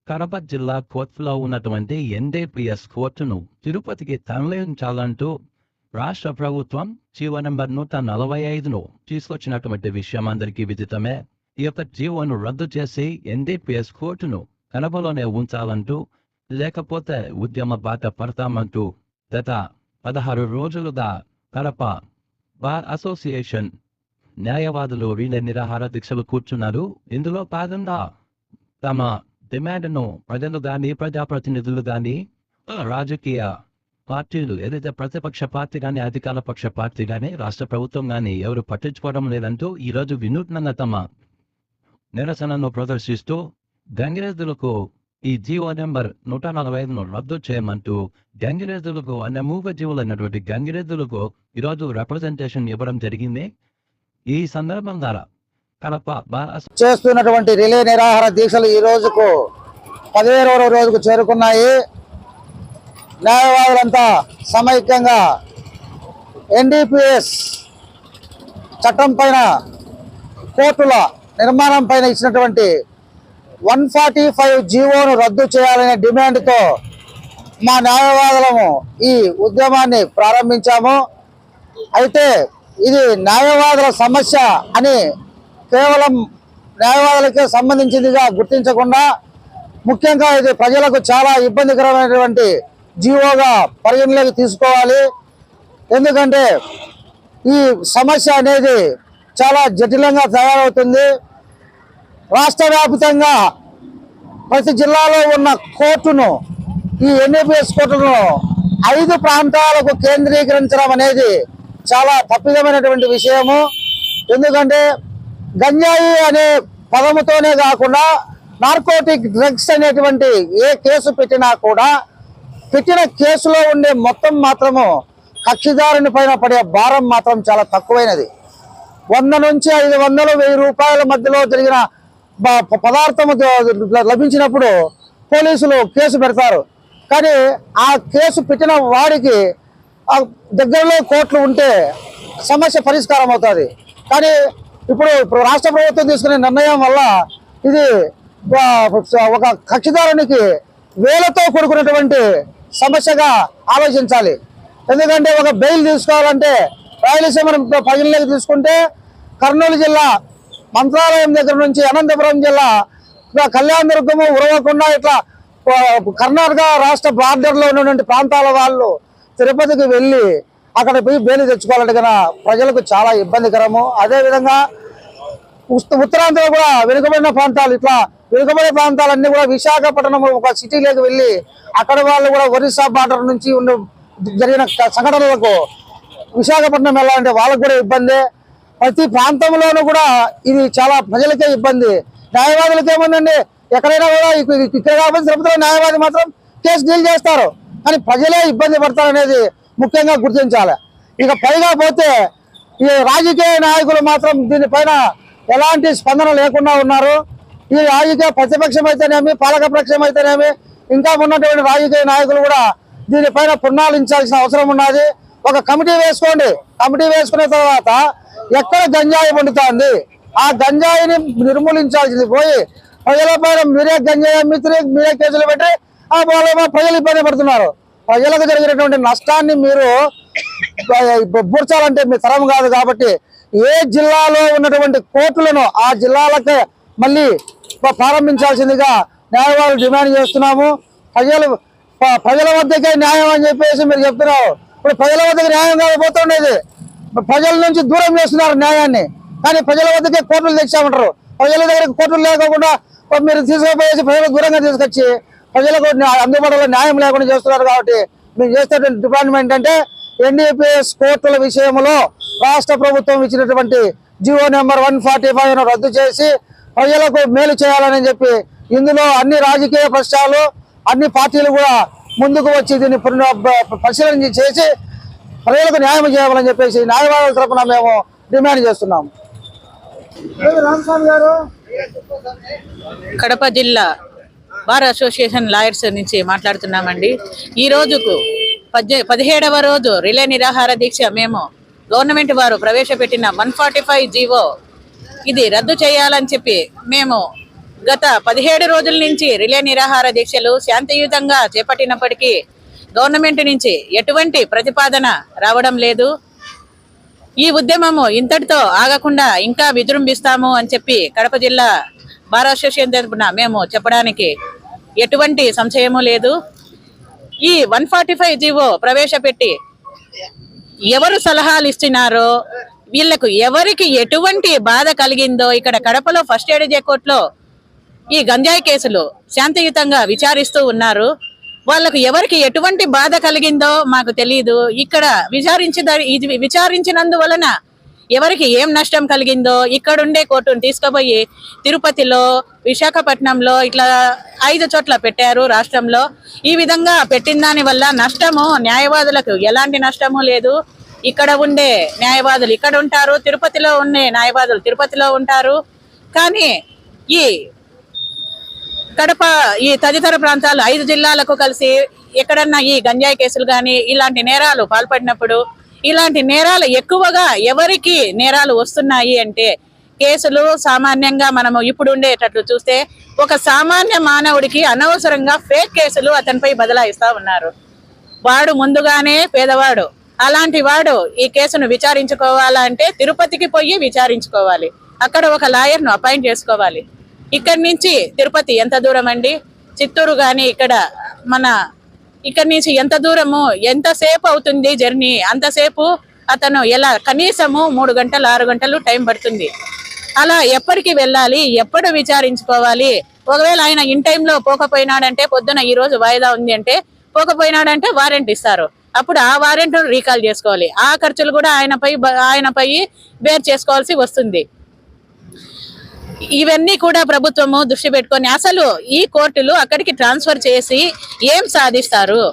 కడప జిల్లా కోర్టులో ఉన్నటువంటి ఎన్డీపీఎస్ కోర్టును తిరుపతికి తరలించాలంటూ రాష్ట్ర ప్రభుత్వం జీవో నెంబర్ 145ను తీసుకొచ్చినటువంటి విషయం అందరికీ విదితమే. ఈ యొక్క జీవోను రద్దు చేసి ఎన్డీపీఎస్ కోర్టును కడపలోనే ఉంచాలంటూ, లేకపోతే ఉద్యమ బాట పడతామంటూ గత 16 రోజులుగా కడప బార్ అసోసియేషన్ న్యాయవాదులు రిలే నిరాహార దీక్షలు కూర్చున్నారు. ఇందులో భాగంగా తమ డిమాండ్ను ప్రజలు కానీ, ప్రజాప్రతినిధులు కానీ, రాజకీయ పార్టీలు, ఏదైతే ప్రతిపక్ష పార్టీ కానీ, అధికార పక్ష పార్టీ కానీ, రాష్ట్ర ప్రభుత్వం కానీ ఎవరు పట్టించుకోవడం లేదంటూ ఈరోజు వినూత్నంగా తమ నిరసనను ప్రదర్శిస్తూ గంగిరెద్దులకు ఈ జీవో నెంబర్ 145ను రద్దు చేయమంటూ గంగిరెద్దులకు అనే మూగజీవులైనటువంటి గంగిరెద్దులకు ఈరోజు రిప్రజెంటేషన్ ఇవ్వడం జరిగింది. ఈ సందర్భంగా కడప చేస్తున్నటువంటి రిలే నిరాహార దీక్షలు ఈ రోజుకు 17వ రోజుకు చేరుకున్నాయి. న్యాయవాదులంతా సమైక్యంగా ఎన్డీపీఎస్ చట్టం పైన, కోర్టుల నిర్మాణం పైన ఇచ్చినటువంటి 145 జీవోను రద్దు చేయాలనే డిమాండ్తో మా న్యాయవాదులము ఈ ఉద్యమాన్ని ప్రారంభించాము. అయితే ఇది న్యాయవాదుల సమస్య అని కేవలం న్యాయవాదులకే సంబంధించిందిగా గుర్తించకుండా, ముఖ్యంగా ఇది ప్రజలకు చాలా ఇబ్బందికరమైనటువంటి జీవోగా పరిగణలోకి తీసుకోవాలి. ఎందుకంటే ఈ సమస్య అనేది చాలా జటిలంగా తయారవుతుంది. రాష్ట్ర వ్యాప్తంగా ప్రతి జిల్లాలో ఉన్న కోర్టును, ఈ ఎన్డీపీఎస్ కోర్టును 5 ప్రాంతాలకు కేంద్రీకరించడం అనేది చాలా తప్పిదమైనటువంటి విషయము. ఎందుకంటే గంజాయి అనే పదముతోనే కాకుండా నార్కోటిక్ డ్రగ్స్ అనేటువంటి ఏ కేసు పెట్టినా కూడా, పెట్టిన కేసులో ఉండే మొత్తం మాత్రము కక్షిదారుని పైన పడే భారం మాత్రం చాలా తక్కువైనది. 100 నుంచి 500, 1000 రూపాయల మధ్యలో జరిగిన పదార్థము లభించినప్పుడు పోలీసులు కేసు పెడతారు. కానీ ఆ కేసు పెట్టిన వాడికి దగ్గరలో కోర్టులు ఉంటే సమస్య పరిష్కారం అవుతుంది. కానీ ఇప్పుడు రాష్ట్ర ప్రభుత్వం తీసుకునే నిర్ణయం వల్ల ఇది ఒక కక్షిదారునికి వేలతో కూడుకున్నటువంటి సమస్యగా ఆలోచించాలి. ఎందుకంటే ఒక బెయిల్ తీసుకోవాలంటే రాయలసీమ పరిగణలోకి తీసుకుంటే కర్నూలు జిల్లా మంత్రాలయం దగ్గర నుంచి అనంతపురం జిల్లా కళ్యాణదుర్గము, ఉరవకొండ, ఇట్లా కర్ణాటక రాష్ట్ర బార్డర్లో ఉన్నటువంటి ప్రాంతాల వాళ్ళు తిరుపతికి వెళ్ళి అక్కడ పోయి బెయిల్ తెచ్చుకోవాలంటే కన్నా ప్రజలకు చాలా ఇబ్బందికరము. అదేవిధంగా ఉత్తరాంధ్ర కూడా వెనుకబడిన ప్రాంతాలు, ఇట్లా వెనుకబడిన ప్రాంతాలన్నీ కూడా విశాఖపట్నం ఒక సిటీలోకి వెళ్ళి అక్కడ వాళ్ళు కూడా ఒరిస్సా బార్డర్ నుంచి జరిగిన సంఘటనలకు విశాఖపట్నం వెళ్ళాలంటే వాళ్ళకు కూడా ఇబ్బంది. ప్రతి ప్రాంతంలోనూ కూడా ఇది చాలా ప్రజలకే ఇబ్బంది. న్యాయవాదులకి ఏముందండి, ఎక్కడైనా కూడా ఇక్కడ కాబట్టి తిరుపతిలో న్యాయవాది మాత్రం కేసు డీల్ చేస్తారు, కానీ ప్రజలే ఇబ్బంది పడతారనేది ముఖ్యంగా గుర్తించాలి. ఇక పైగా పోతే ఈ రాజకీయ నాయకులు మాత్రం దీనిపైన ఎలాంటి స్పందన లేకుండా ఉన్నారు. ఈ రాజకీయ ప్రతిపక్షం అయితేనేమి, పాలకపక్షం అయితేనేమి, ఇంకా ఉన్నటువంటి రాజకీయ నాయకులు కూడా దీనిపైన పునరాలించాల్సిన అవసరం ఉన్నది. ఒక కమిటీ వేసుకోండి. కమిటీ వేసుకున్న తర్వాత ఎక్కడ గంజాయి పండుతోంది, ఆ గంజాయిని నిర్మూలించాల్సింది పోయి ప్రజల పైన మీరే గంజాయి అమ్మితే మీరే కేసులు పెట్టి ప్రజలు ఇబ్బంది పడుతున్నారు. ప్రజలకు జరిగినటువంటి నష్టాన్ని మీరు పూడ్చాలంటే మీ తరం కాదు. కాబట్టి ఏ జిల్లాలో ఉన్నటువంటి కోర్టులను ఆ జిల్లాలకే మళ్ళీ ప్రారంభించాల్సిందిగా న్యాయవాదులు డిమాండ్ చేస్తున్నాము. ప్రజల వద్దకే న్యాయం అని చెప్పేసి మీరు చెప్తున్నారు. ఇప్పుడు ప్రజల వద్దకు న్యాయం కాకపోతుండేది, ప్రజల నుంచి దూరం చేస్తున్నారు న్యాయాన్ని. కానీ ప్రజల వద్దకే కోర్టులు తెచ్చామంటారు. ప్రజల దగ్గర కోర్టులు లేకుండా మీరు తీసుకుపోయేసి ప్రజలకు దూరంగా తీసుకొచ్చి ప్రజలకు అందుబాటులో న్యాయం లేకుండా చేస్తున్నారు. కాబట్టి మేము చేసేటువంటి డిపార్ట్మెంట్ అంటే ఎన్డీపీఎస్ కోర్టుల విషయంలో రాష్ట్ర ప్రభుత్వం ఇచ్చినటువంటి జీవో నెంబర్ 145ను రద్దు చేసి ప్రజలకు మేలు చేయాలని చెప్పి, ఇందులో అన్ని రాజకీయ పక్షాలు, అన్ని పార్టీలు కూడా ముందుకు వచ్చి దీన్ని పరిశీలన చేసి ప్రజలకు న్యాయం చేయాలని చెప్పేసి న్యాయవాదుల తరఫున మేము డిమాండ్ చేస్తున్నాము. కడప జిల్లా బార్ అసోసియేషన్ లాయర్స్ నుంచి మాట్లాడుతున్నామండి. ఈ రోజుకు 17వ రోజు రిలే నిరాహార దీక్ష మేము గవర్నమెంట్ వారు ప్రవేశపెట్టిన 145 జీవో ఇది రద్దు చేయాలని చెప్పి మేము గత 17 రోజుల నుంచి రిలే నిరాహార దీక్షలు శాంతియుతంగా చేపట్టినప్పటికీ గవర్నమెంట్ నుంచి ఎటువంటి ప్రతిపాదన రావడం లేదు. ఈ ఉద్యమము ఇంతటితో ఆగకుండా ఇంకా విజృంభిస్తాము అని చెప్పి కడప జిల్లా బార్ అసోసియేషన్ తరపున మేము చెప్పడానికి ఎటువంటి సంశయము లేదు. ఈ 145 జీవో ప్రవేశపెట్టి ఎవరు సలహాలు ఇచ్చినారో, వీళ్లకు ఎవరికి ఎటువంటి బాధ కలిగిందో, ఇక్కడ కడపలో ఫస్ట్ ఏడీజే కోర్టులో ఈ గంజాయి కేసులు శాంతియుతంగా విచారిస్తూ ఉన్నారు. వాళ్ళకు ఎవరికి ఎటువంటి బాధ కలిగిందో మాకు తెలియదు. ఇక్కడ విచారించినందువలన ఎవరికి ఏం నష్టం కలిగిందో ఇక్కడుండే కోర్టును తీసుకుపోయి తిరుపతిలో, విశాఖపట్నంలో ఇట్లా 5 చోట్ల పెట్టారు రాష్ట్రంలో. ఈ విధంగా పెట్టిన దాని వల్ల నష్టము న్యాయవాదులకు ఎలాంటి నష్టము లేదు. ఇక్కడ ఉండే న్యాయవాదులు ఇక్కడ ఉంటారు, తిరుపతిలో ఉండే న్యాయవాదులు తిరుపతిలో ఉంటారు. కానీ ఈ కడప ఈ తదితర ప్రాంతాలు 5 జిల్లాలకు కలిసి ఎక్కడన్నా ఈ గంజాయి కేసులు కానీ ఇలాంటి నేరాలు పాల్పడినప్పుడు, ఇలాంటి నేరాలు ఎక్కువగా ఎవరికి నేరాలు వస్తున్నాయి అంటే కేసులు సామాన్యంగా మనము ఇప్పుడు ఉండేటట్లు చూస్తే ఒక సామాన్య మానవుడికి అనవసరంగా ఫేక్ కేసులు అతనిపై బదలాయిస్తా ఉన్నారు. వాడు ముందుగానే పేదవాడు, అలాంటి వాడు ఈ కేసును విచారించుకోవాలంటే తిరుపతికి పోయి విచారించుకోవాలి, అక్కడ ఒక లాయర్ను అపాయింట్ చేసుకోవాలి. ఇక్కడి నుంచి తిరుపతి ఎంత దూరం అండి? చిత్తూరు కానీ ఇక్కడి నుంచి ఎంత దూరము, ఎంతసేపు అవుతుంది జర్నీ? అంతసేపు అతను ఎలా కనీసము 3 గంటలు 6 గంటలు టైం పడుతుంది. అలా ఎప్పటికి వెళ్ళాలి, ఎప్పుడు విచారించుకోవాలి? ఒకవేళ ఆయన ఇన్ టైంలో పోకపోయినాడంటే, పొద్దున ఈ రోజు వాయిదా ఉంది అంటే పోకపోయినాడంటే వారెంట్ ఇస్తారు. అప్పుడు ఆ వారెంట్ రీకాల్ చేసుకోవాలి. ఆ ఖర్చులు కూడా ఆయనపై బేర్ చేసుకోవాల్సి వస్తుంది. ఇవన్నీ కూడా ప్రభుత్వము దృష్టి పెట్టుకొని అసలు ఈ కోర్టులు అక్కడికి ట్రాన్స్ఫర్ చేసి ఏం సాధిస్తారు?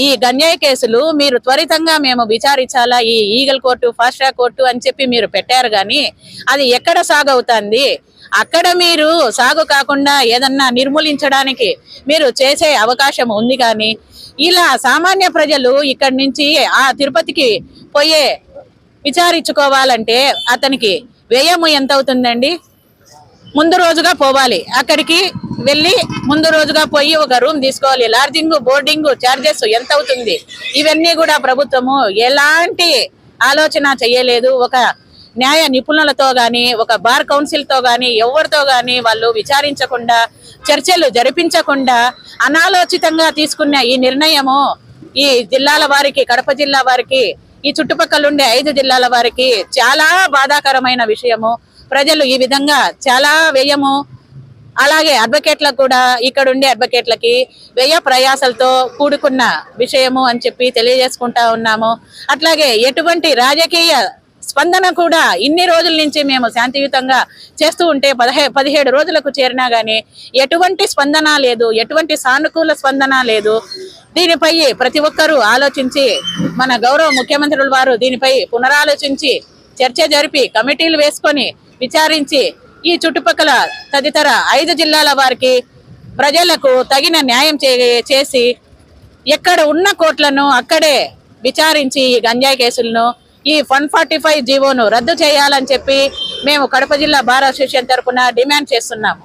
ఈ గంజాయి కేసులు మీరు త్వరితంగా మేము విచారించాలా, ఈ eagle court, fast track court అని చెప్పి మీరు పెట్టారు, కానీ అది ఎక్కడ సాగు అవుతుంది? అక్కడ మీరు సాగు కాకుండా ఏదన్నా నిర్మూలించడానికి మీరు చేసే అవకాశం ఉంది. కానీ ఇలా సామాన్య ప్రజలు ఇక్కడి నుంచి ఆ తిరుపతికి పోయే విచారించుకోవాలంటే అతనికి వ్యయము ఎంత అవుతుందండి? ముందు రోజుగా పోవాలి, అక్కడికి వెళ్ళి ముందు రోజుగా పోయి ఒక రూమ్ తీసుకోవాలి, లాడ్జింగ్, బోర్డింగ్ ఛార్జెస్ ఎంత అవుతుంది? ఇవన్నీ కూడా ప్రభుత్వము ఎలాంటి ఆలోచన చేయలేదు. ఒక న్యాయ నిపుణులతో కానీ, ఒక బార్ కౌన్సిల్తో కానీ, ఎవరితో కానీ వాళ్ళు విచారించకుండా, చర్చలు జరిపించకుండా అనాలోచితంగా తీసుకున్న ఈ నిర్ణయము ఈ జిల్లాల వారికి, కడప జిల్లా వారికి, ఈ చుట్టుపక్కల ఉండే 5 జిల్లాల వారికి చాలా బాధాకరమైన విషయము. ప్రజలు ఈ విధంగా చాలా వ్యయము, అలాగే అడ్వకేట్లకు కూడా, ఇక్కడ ఉండే అడ్వకేట్లకి వ్యయ ప్రయాసలతో కూడుకున్న విషయము అని చెప్పి తెలియజేసుకుంటా ఉన్నాము. అట్లాగే ఎటువంటి రాజకీయ స్పందన కూడా ఇన్ని రోజుల నుంచి మేము శాంతియుతంగా చేస్తూ ఉంటే 17 రోజులకు చేరినా గానీ ఎటువంటి స్పందన లేదు, ఎటువంటి సానుకూల స్పందన లేదు. దీనిపై ప్రతి ఒక్కరూ ఆలోచించి, మన గౌరవ ముఖ్యమంత్రుల వారు దీనిపై పునరాలోచించి చర్చ జరిపి కమిటీలు వేసుకొని విచారించి ఈ చుట్టుపక్కల తదితర 5 జిల్లాల వారికి, ప్రజలకు తగిన న్యాయం చేసి ఎక్కడ ఉన్న కోర్టులను అక్కడే విచారించి ఈ గంజాయి కేసులను, ఈ 145 జీవోను రద్దు చేయాలని చెప్పి మేము కడప జిల్లా బార్ అసోసియేషన్ తరఫున డిమాండ్ చేస్తున్నాము.